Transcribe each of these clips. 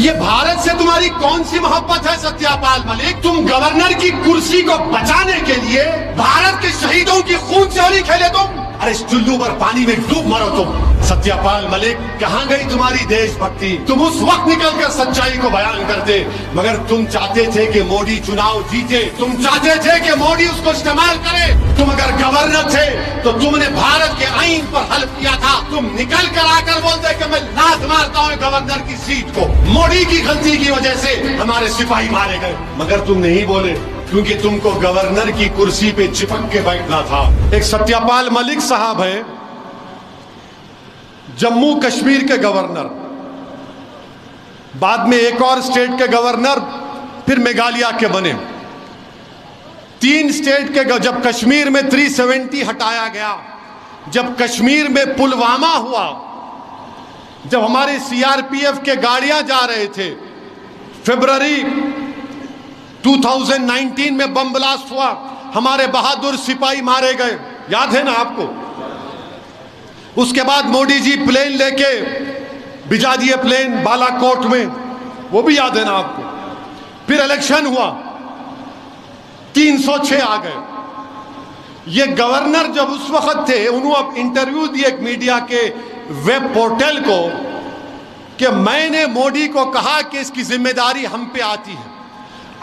ये भारत से तुम्हारी कौन सी मोहब्बत है सत्यापाल मलिक? तुम गवर्नर की कुर्सी को बचाने के लिए भारत के शहीदों की खून से होली खेले तुम? अरे इस चुल्लू पर पानी में डूब मरो तुम। सत्यापाल मलिक, कहां गई तुम्हारी देशभक्ति? तुम उस वक्त निकलकर सच्चाई को बयान करते, मगर तुम चाहते थे कि मोदी चुनाव जीते, तुम चाहते थे कि मोदी उसको इस्तेमाल करे। तुम अगर गवर्नर थे तो तुमने भारत के आईन पर हल्फ किया था। तुम निकल कर आकर बोलते कि मैं लात मारता हूं गवर्नर की सीट को। मोदी की गलती की वजह से हमारे सिपाही मारे गए, मगर तुम नहीं बोले क्योंकि तुमको गवर्नर की कुर्सी पे चिपक के बैठना था। एक सत्यापाल मलिक साहब है, जम्मू कश्मीर के गवर्नर, बाद में एक और स्टेट के गवर्नर, फिर मेघालय के बने। 3 स्टेट के जब कश्मीर में 370 हटाया गया, जब कश्मीर में पुलवामा हुआ, जब हमारे सीआरपीएफ के गाड़ियां जा रहे थे, फरवरी 2019 में बम ब्लास्ट हुआ, हमारे बहादुर सिपाही मारे गए, याद है ना आपको? उसके बाद मोदी जी प्लेन लेके भिजा दिए, प्लेन बालाकोट में, वो भी याद है ना आपको? फिर इलेक्शन हुआ, 306 आ गए। ये गवर्नर जब उस वक्त थे, उन्होंने इंटरव्यू दिए एक मीडिया के वेब पोर्टल को कि मैंने मोदी को कहा कि इसकी जिम्मेदारी हम पे आती है।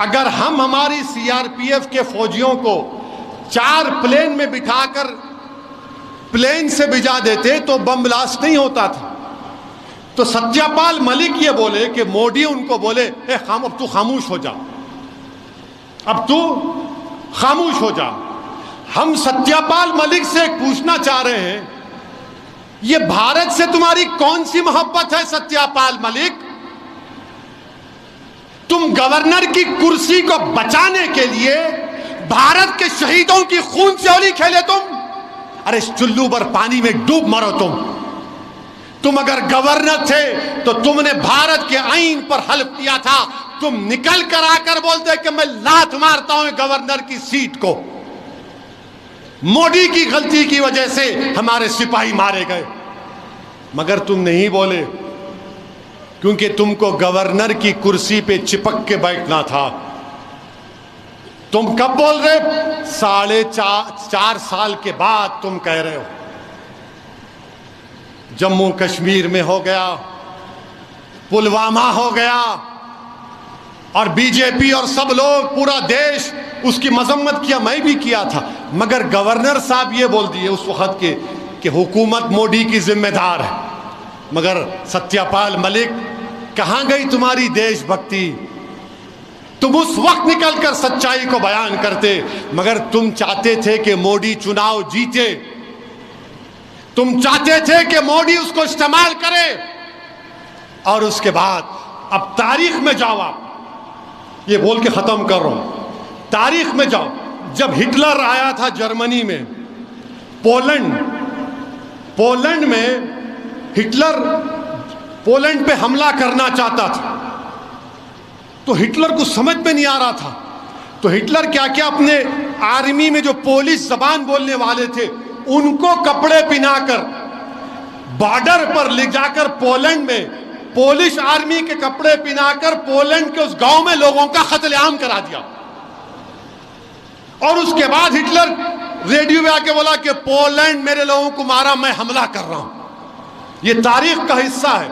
अगर हम हमारी सीआरपीएफ के फौजियों को 4 प्लेन में बिठाकर प्लेन से भिजा देते तो बम ब्लास्ट नहीं होता था। तो सत्यापाल मलिक ये बोले कि मोदी उनको बोले, अब तू खामोश हो जा, अब तू खामोश हो जा। हम सत्यापाल मलिक से पूछना चाह रहे हैं, ये भारत से तुम्हारी कौन सी मोहब्बत है सत्यापाल मलिक? तुम गवर्नर की कुर्सी को बचाने के लिए भारत के शहीदों की खून से होली खेले तुम? अरे इस चुल्लू पर पानी में डूब मरो तुम। तुम अगर गवर्नर थे तो तुमने भारत के आईन पर हल्फ किया था। तुम निकल कर आकर बोलते कि मैं लात मारता हूं गवर्नर की सीट को। मोदी की गलती की वजह से हमारे सिपाही मारे गए, मगर तुम नहीं बोले क्योंकि तुमको गवर्नर की कुर्सी पे चिपक के बैठना था। तुम कब बोल रहे? 4.5 साल के बाद तुम कह रहे हो। जम्मू कश्मीर में हो गया, पुलवामा हो गया, और बीजेपी और सब लोग, पूरा देश उसकी मजम्मत किया, मैं भी किया था, मगर गवर्नर साहब ये बोल दिए उस वक्त के कि हुकूमत मोदी की जिम्मेदार है। मगर सत्यापाल मलिक, कहां गई तुम्हारी देशभक्ति? तुम उस वक्त निकलकर सच्चाई को बयान करते, मगर तुम चाहते थे कि मोदी चुनाव जीते, तुम चाहते थे कि मोदी उसको इस्तेमाल करे। और उसके बाद अब तारीख में जाओ, आप ये बोल के खत्म कर रहा हूं, तारीख में जाओ। जब हिटलर आया था जर्मनी में, पोलैंड में हिटलर पोलैंड पे हमला करना चाहता था, तो हिटलर को समझ में नहीं आ रहा था। तो हिटलर क्या क्या अपने आर्मी में जो पोलिश जबान बोलने वाले थे उनको कपड़े पहनाकर बॉर्डर पर ले जाकर पोलैंड में पोलिश आर्मी के कपड़े पहनाकर पोलैंड के उस गांव में लोगों का कत्लेआम करा दिया। और उसके बाद हिटलर रेडियो में आके बोला कि पोलैंड मेरे लोगों को मारा, मैं हमला कर रहा हूं। ये तारीख का हिस्सा है।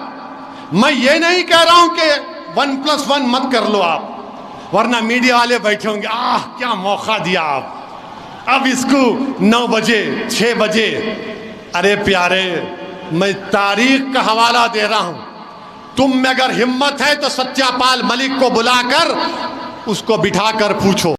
मैं ये नहीं कह रहा हूं कि 1+1 मत कर लो आप, वरना मीडिया वाले बैठे होंगे, क्या मौका दिया आप, अब इसको 9 बजे 6 बजे। अरे प्यारे, मैं तारीख का हवाला दे रहा हूं। तुम में अगर हिम्मत है तो सत्यापाल मलिक को बुलाकर उसको बिठाकर पूछो